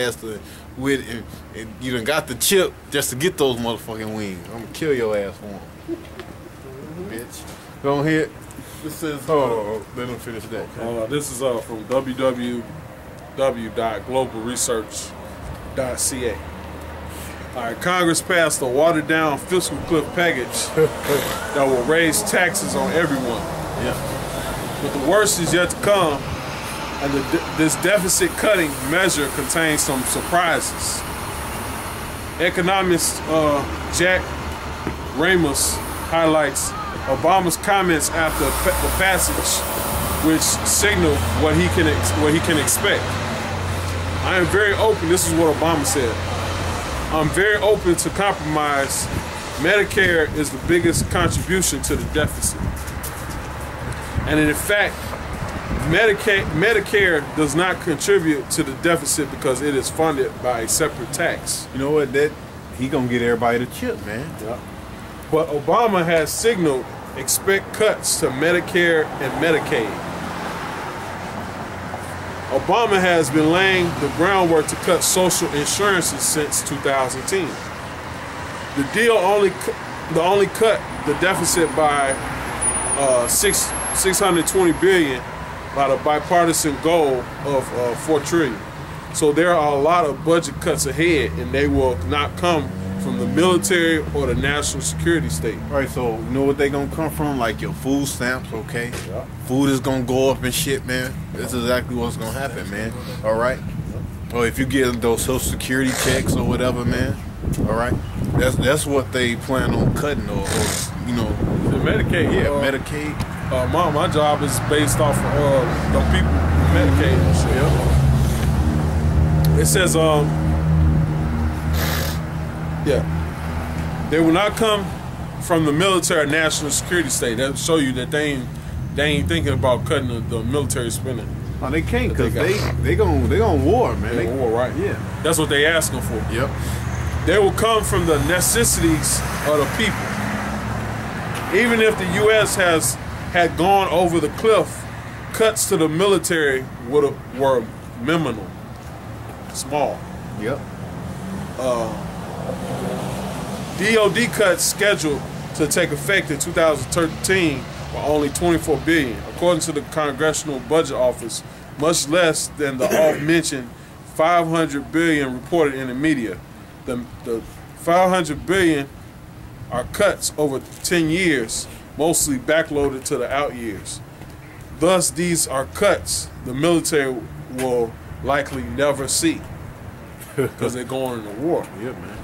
ass with and you done got the chip just to get those motherfucking wings. I'm gonna kill your ass for them. Bitch. Go ahead. This is let them finish that. This is from www.globalresearch.ca. Alright, Congress passed a watered-down fiscal cliff package that will raise taxes on everyone. Yeah. But the worst is yet to come, and this deficit-cutting measure contains some surprises. Economist Jack Ramos highlights Obama's comments after the passage, which signal what he can expect. I am very open. This is what Obama said. I'm very open to compromise. Medicare is the biggest contribution to the deficit. And in fact, Medicare does not contribute to the deficit because it is funded by a separate tax. You know what? That he gonna get everybody the chip, man. Yeah. But Obama has signaled expect cuts to Medicare and Medicaid. Obama has been laying the groundwork to cut social insurances since 2010. The deal only cut the deficit by $620 billion by the bipartisan goal of $4 trillion. So there are a lot of budget cuts ahead, and they will not come from the military or the national security state. Right, so you know what they gonna come from? Like your food stamps, okay? Yeah. Food is gonna go up and shit, man. That's exactly what's gonna happen, man. All right? Or if you get those social security checks or whatever, man. All right? That's what they plan on cutting, or you know. The Medicaid. Yeah, Medicaid. My job is based off of the people with Medicaid and shit. Yeah. It says, they will not come from the military or national security state. That'll show you that they ain't thinking about cutting the military spending. Oh, they can't, because they gonna war, man. They war, right? Yeah. That's what they asking for. Yep. They will come from the necessities of the people. Even if the U.S. had gone over the cliff, cuts to the military were minimal, small. Yep. DOD cuts scheduled to take effect in 2013 were only $24 billion, according to the Congressional Budget Office, much less than the oft-mentioned $500 billion reported in the media. The $500 billion are cuts over 10 years, mostly backloaded to the out years. Thus, these are cuts the military will likely never see because they're going into war. Yeah, man.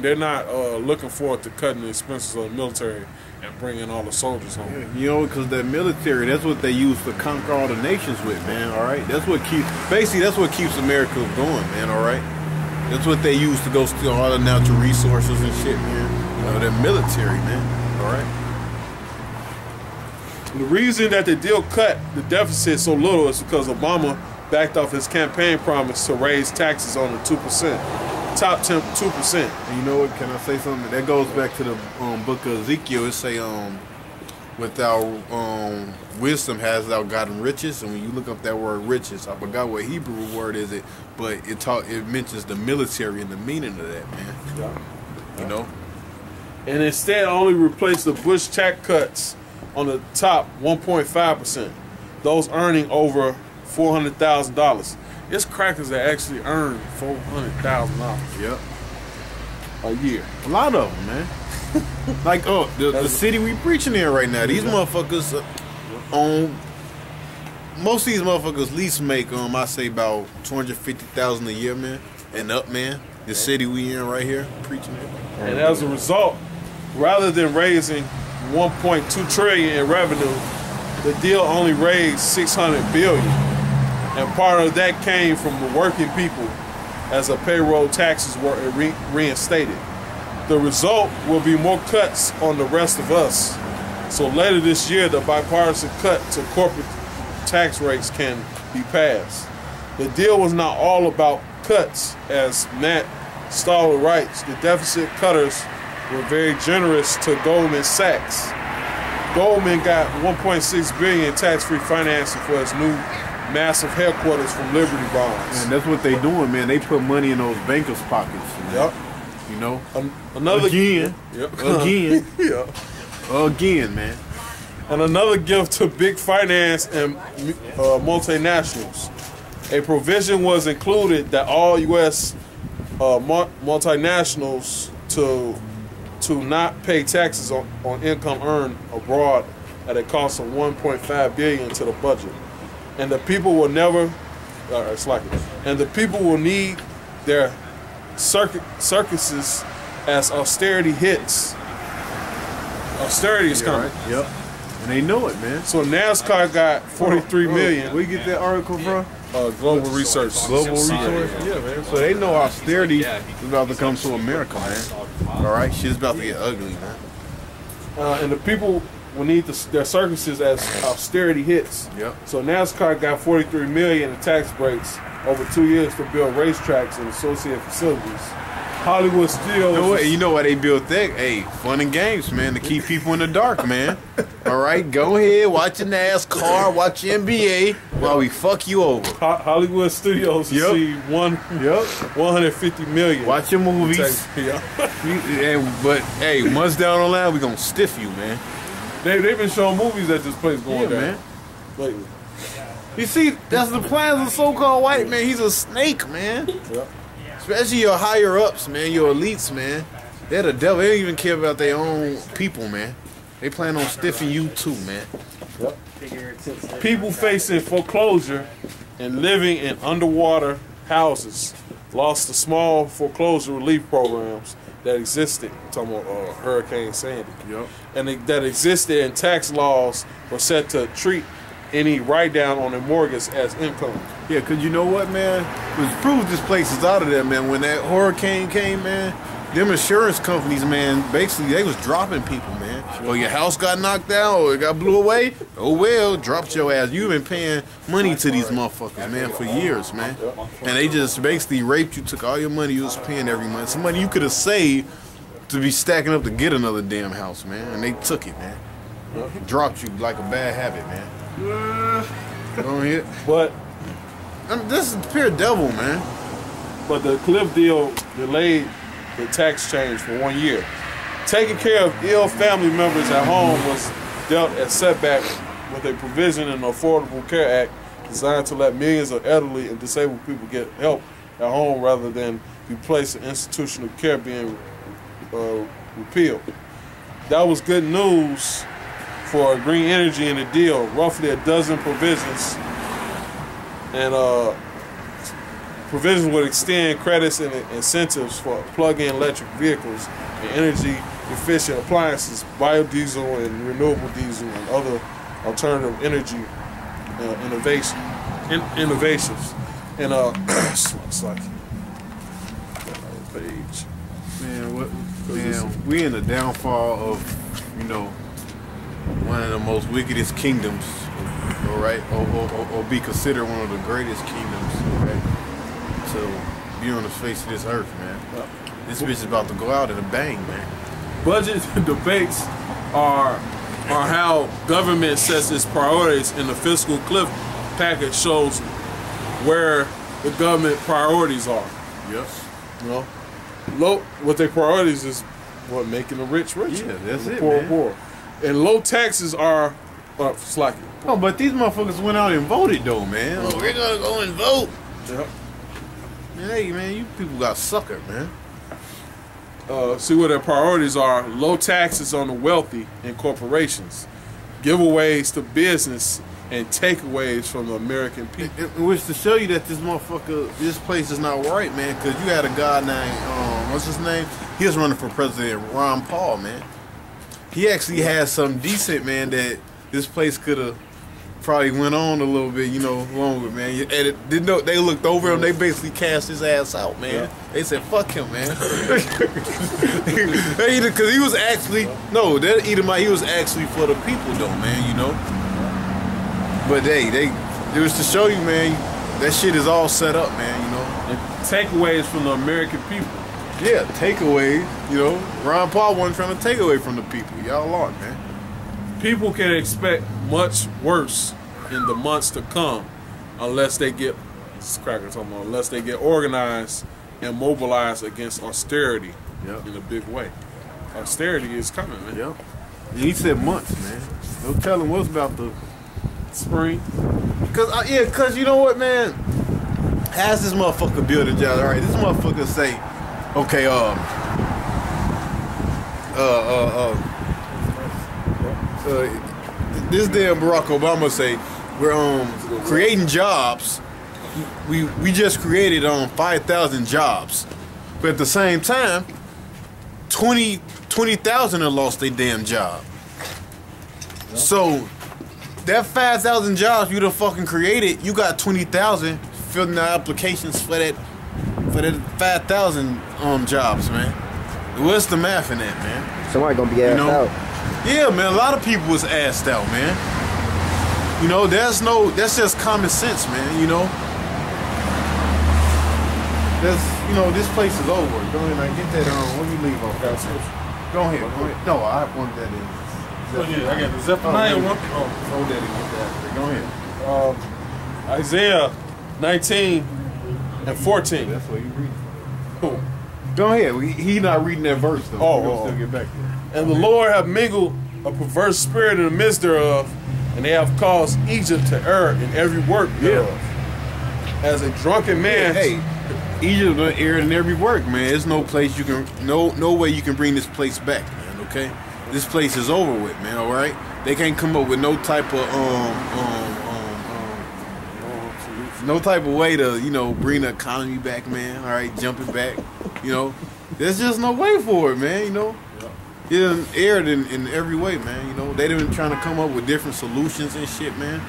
They're not looking forward to cutting the expenses of the military and bringing all the soldiers home. Yeah, you know, because that military, that's what they use to conquer all the nations with, man. All right, that's what keeps America going, man. All right, that's what they use to go steal all the natural resources and shit, man. You know, that military, man. All right. The reason that the deal cut the deficit so little is because Obama backed off his campaign promise to raise taxes on the 2%. Top 2%. And you know what? Can I say something? That goes back to the book of Ezekiel. It say, without wisdom has thou gotten riches. And when you look up that word riches, I forgot what Hebrew word is it, but it mentions the military and the meaning of that, man. Yeah. You know. And instead, only replaced the Bush tax cuts on the top 1.5%. Those earning over $400,000. It's crackers that actually earn $400,000. Yep. A year. A lot of them, man. Like, the city we preaching in right now. These motherfuckers most of these motherfuckers least make I say about $250,000 a year, man, and up, man. The city we in right here preaching it. And as a result, rather than raising $1.2 trillion in revenue, the deal only raised $600 billion. And part of that came from the working people as the payroll taxes were reinstated. The result will be more cuts on the rest of us. So later this year, the bipartisan cut to corporate tax rates can be passed. The deal was not all about cuts, as Matt Stoller writes. The deficit cutters were very generous to Goldman Sachs. Goldman got $1.6 billion in tax-free financing for its new massive headquarters from Liberty Bonds. And that's what they doing, man. They put money in those bankers' pockets. Man. Yep. You know? Another Again. Yep. Again. Yeah. Again, man. And another gift to big finance and multinationals. A provision was included that all U.S. Multinationals to not pay taxes on income earned abroad at a cost of $1.5 billion to the budget, and the people will never. And the people will need their circuses as austerity hits. Austerity is coming. Right. Yep. And they know it, man. So NASCAR got 43 million. Where you get that article from? Global Research. Global Research? Yeah, man. So they know austerity is about to come to America, man. All right? Shit's about to get ugly, man. And the people will need their circuses as austerity hits. Yep. So NASCAR got 43 million in tax breaks over 2 years to build racetracks and associated facilities. Hollywood Studios. You know why they built that? Hey, fun and games, man, to keep people in the dark, man. All right, go ahead, watch your NASCAR, watch your NBA while we fuck you over. Hollywood Studios received 150 million. Watch your movies. Yeah. But hey, months down the line, we gonna stiff you, man. They've been showing movies at this place going down. Man. Lately. You see, that's the plans of so-called white man. He's a snake, man. Yeah. Especially your higher ups, man, your elites, man. They're the devil. They don't even care about their own people, man. They plan on stiffing you too, man. Yep. People facing foreclosure and living in underwater houses lost the small foreclosure relief programs that existed. I'm talking about Hurricane Sandy. Yep. And that existed, and tax laws were set to treat any write-down on a mortgage as income. Yeah, because you know what, man? It was proved this place is out of there, man. When that hurricane came, man, them insurance companies, man, basically they was dropping people, man. Or your house got knocked out or it got blew away. Oh, well, dropped your ass. You've been paying money to these motherfuckers, man, for years, man. And they just basically raped you, took all your money you was paying every month. Some money you could have saved to be stacking up to get another damn house, man. And they took it, man. Dropped you like a bad habit, man. Go ahead. But this is pure devil, man. But the Cliff deal delayed the tax change for 1 year. Taking care of ill family members at home was dealt as setback with a provision in the Affordable Care Act designed to let millions of elderly and disabled people get help at home rather than be placed in institutional care being repealed. That was good news for green energy in the deal. Roughly a dozen provisions, and provisions would extend credits and incentives for plug-in electric vehicles and energy-efficient appliances, biodiesel and renewable diesel, and other alternative energy innovations. And it's like page. Man, we in the downfall of, one of the most wickedest kingdoms, all right, or be considered one of the greatest kingdoms, okay, to be on the face of this earth, man. This bitch is about to go out in a bang, man. Budget debates are how government sets its priorities, and the fiscal cliff package shows where the government priorities are. Yes. What their priorities is making the rich richer. Yeah, that's it, poor man. poor. And low taxes are slacking. Oh, but these motherfuckers went out and voted though, man. Oh, we're gonna go and vote. Yep. Man, hey, man, you people got suckered, man. See what their priorities are: low taxes on the wealthy and corporations, giveaways to business, and takeaways from the American people. Which to show you that this place is not right, man. Because you had a guy named what's his name? He was running for president, Ron Paul, man. He actually had some decent, man, that this place could have probably went on a little bit, longer, man. And they looked over him, they basically cast his ass out, man. Yeah. They said, fuck him, man. Because he was actually, he was actually for the people, though, man, But it was to show you, man, that shit is all set up, man, And takeaways from the American people. Yeah, takeaways, Ron Paul wasn't trying to take away from the people. Y'all are, man. People can expect much worse in the months to come. unless they get unless they get organized and mobilized against austerity in a big way. Austerity is coming, man. Yep. And he said months, man. No telling what's about the spring. Cause you know what, man? Has this motherfucker build a job? All right, this motherfucker say, okay, this damn Barack Obama say we're creating jobs. We just created 5,000 jobs, but at the same time, 20,000 have lost their damn job. So that 5,000 jobs you done fucking created, you got 20,000 filling out applications for that 5,000 jobs, man. What's the math in that, man? Somebody gonna be asked out. Yeah, man. A lot of people was asked out, man. You know, that's just common sense, man. You know, this place is over. Go ahead and get that on. When you leave off, go ahead. No, I want that in. I got the Zephaniah one. Hold that in. Go ahead. Isaiah 19 and 14. That's what you read. Cool. Go ahead. He not reading that verse though. We'll still get back there. And the Lord have mingled a perverse spirit in the midst thereof, and they have caused Egypt to err in every work thereof. As a drunken man. Hey, Egypt erred in every work, man. There's no place you can, no way you can bring this place back, man. Okay, this place is over with, man. All right, they can't come up with no type of way to bring the economy back, man. All right, jump it back. There's just no way for it, man. It done erred in every way, man. They done been trying to come up with different solutions and shit, man.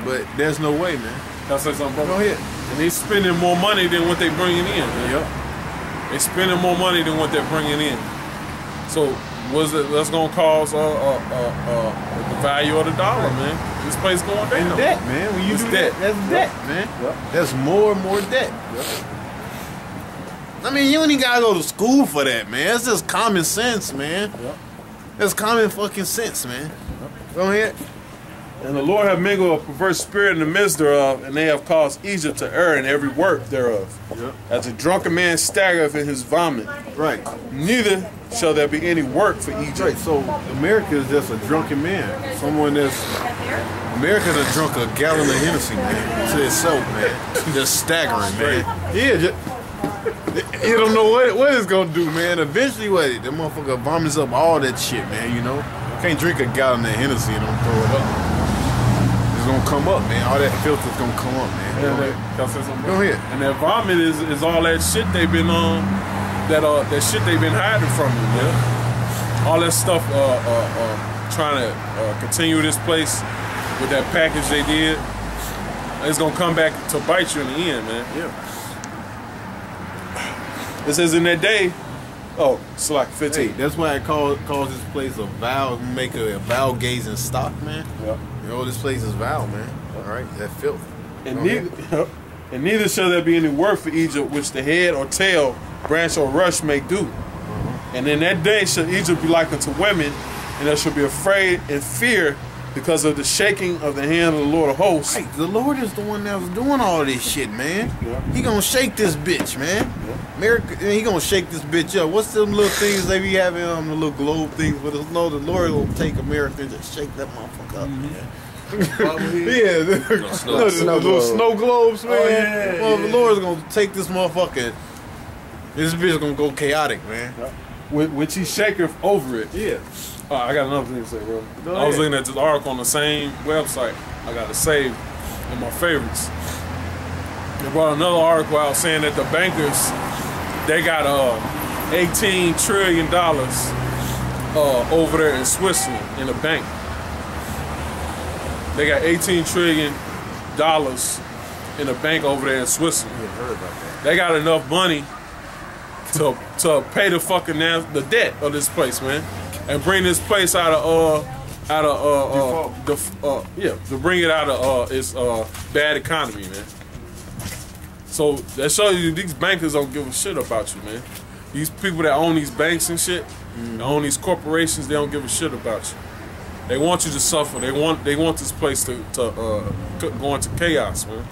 But there's no way, man. Can I say something, brother? Go ahead. And they spending more money than what they bringing in, man. Yep. They spending more money than what they're bringing in. So that's gonna cause the value of the dollar, man. This place going down. And debt, man. When you do that, that's debt, man. Yep. That's more and more debt. Yep. I mean, you don't even gotta go to school for that, man. It's just common sense, man. Yep. That's common fucking sense, man. Yep. Go ahead. And the Lord have mingled a perverse spirit in the midst thereof, and they have caused Egypt to err in every work thereof. Yep. As a drunken man staggereth in his vomit. Right. Neither shall there be any work for Egypt. Right. So America is just a drunken man. America's a drunk a gallon of Hennessy, man, to itself, man. Just staggering, man. Yeah. You don't know what it's gonna do, man. Eventually, the motherfucker vomits up all that shit, man. Can't drink a gallon of Hennessy and don't throw it up. It's gonna come up, man. All that filth is gonna come up, man. Go ahead. And that vomit is all that shit they've been that shit they've been hiding from you, man. All that stuff trying to continue this place with that package they did. It's gonna come back to bite you in the end, man. Yeah. It says in that day, it's like 15. Hey, that's why it calls this place a vow gazing stock, man. Yeah. This place is vow, man. All right, that filth. And neither shall there be any work for Egypt which the head or tail, branch or rush may do. And in that day shall Egypt be like unto women, and they shall be afraid and fear because of the shaking of the hand of the Lord of hosts. Right, the Lord is the one that was doing all this shit, man. Yeah. He gonna shake this bitch, man. Yeah. America, he gonna shake this bitch up. What's them little things they be having on the little globe things with us? No, the Lord will take America and just shake that motherfucker up, man. Yeah, the little snow globes, man. Oh, yeah, well, the Lord's gonna take this motherfucker. This bitch gonna go chaotic, man. Yeah. Which he shaketh over it. Yeah. I got another thing to say, bro. I was looking at this article on the same website. I got it saved in my favorites. They brought another article out saying that the bankers, they got $18 trillion over there in Switzerland in a bank. They got $18 trillion in a bank over there in Switzerland. Yeah, heard about that. They got enough money to pay the fucking the debt of this place, man. And bring this place to bring it out of its bad economy, man. So that shows you these bankers don't give a shit about you, man. These people that own these banks and shit, that own these corporations, they don't give a shit about you. They want you to suffer. They want this place to go into chaos, man.